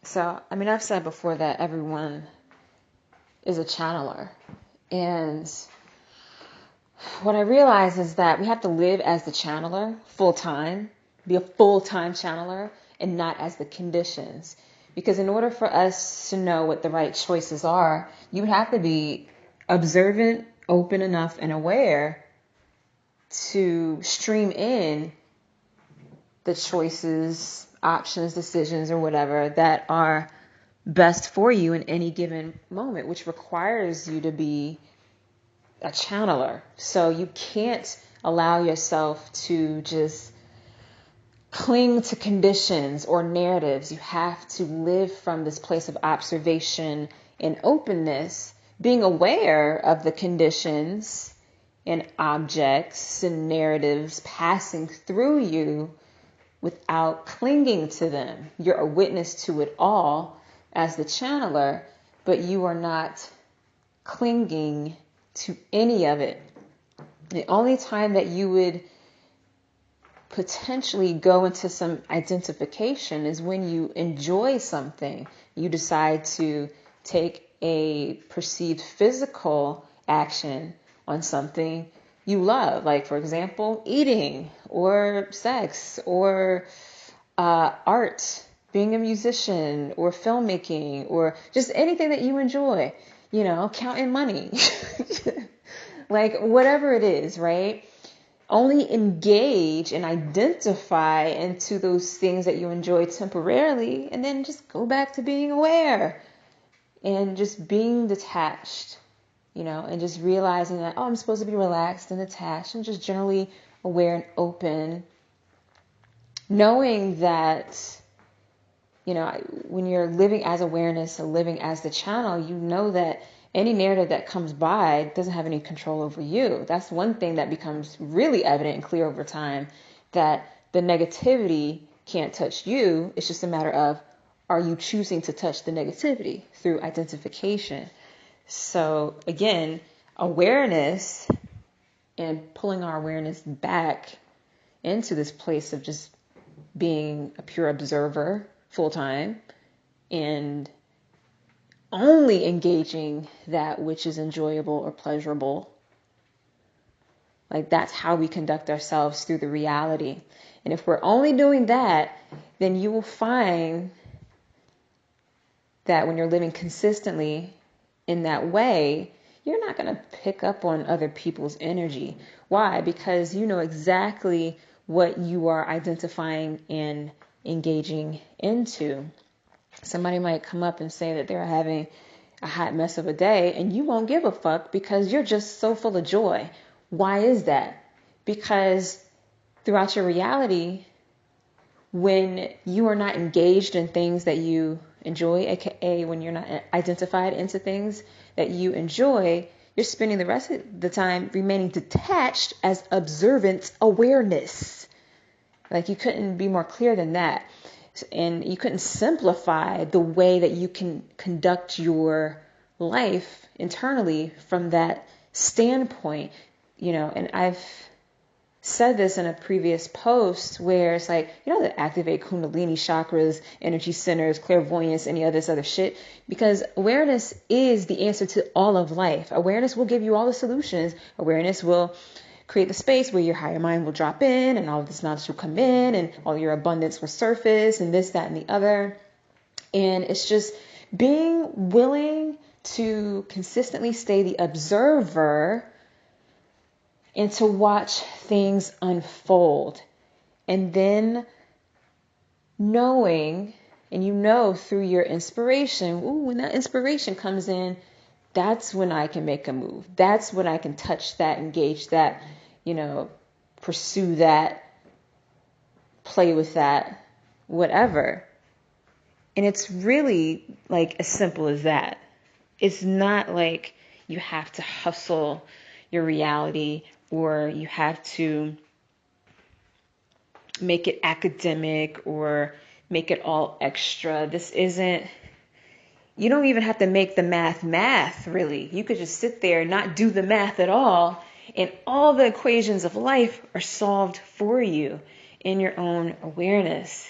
So, I mean, I've said before that everyone is a channeler. And what I realize is that we have to live as the channeler full time, be a full-time channeler, and not as the conditions. Because in order for us to know what the right choices are, you have to be observant, open enough, and aware to stream in the choices, options, decisions, or whatever that are best for you in any given moment, which requires you to be a channeler. So you can't allow yourself to just cling to conditions or narratives. You have to live from this place of observation and openness, being aware of the conditions and objects and narratives passing through you without clinging to them. You're a witness to it all as the channeler, but you are not clinging to any of it. The only time that you would potentially go into some identification is when you enjoy something. You decide to take a perceived physical action on something you love, like, for example, eating or sex or art, being a musician or filmmaking or just anything that you enjoy, counting money, like whatever it is, right? Only engage and identify into those things that you enjoy temporarily, and then just go back to being aware and just being detached, and just realizing that, I'm supposed to be relaxed and detached and just generally aware and open, knowing that, when you're living as awareness or living as the channel, you know that any narrative that comes by doesn't have any control over you. That's one thing that becomes really evident and clear over time, that the negativity can't touch you. It's just a matter of, are you choosing to touch the negativity through identification? So again, awareness and pulling our awareness back into this place of just being a pure observer full time and only engaging that which is enjoyable or pleasurable. Like, that's how we conduct ourselves through the reality. And if we're only doing that, then you will find that when you're living consistently in that way, you're not going to pick up on other people's energy. Why? Because you know exactly what you are identifying and engaging into. Somebody might come up and say that they're having a hot mess of a day, and you won't give a fuck because you're just so full of joy. Why is that? Because throughout your reality, when you are not engaged in things that you enjoy, aka when you're not identified into things that you enjoy, you're spending the rest of the time remaining detached as observant awareness. Like, you couldn't be more clear than that. And you couldn't simplify the way that you can conduct your life internally from that standpoint, and I've said this in a previous post where it's like, to activate Kundalini chakras, energy centers, clairvoyance, any of this other shit, because awareness is the answer to all of life. Awareness will give you all the solutions. Awareness will create the space where your higher mind will drop in and all of this knowledge will come in and all your abundance will surface and this, that, and the other. And it's just being willing to consistently stay the observer and to watch things unfold. And then knowing, and through your inspiration, when that inspiration comes in, that's when I can make a move. That's when I can touch that, engage that, pursue that, play with that, whatever. And it's really like as simple as that. It's not like you have to hustle your reality or you have to make it academic or make it all extra. You don't even have to make the math, really. You could just sit there and not do the math at all, and all the equations of life are solved for you in your own awareness.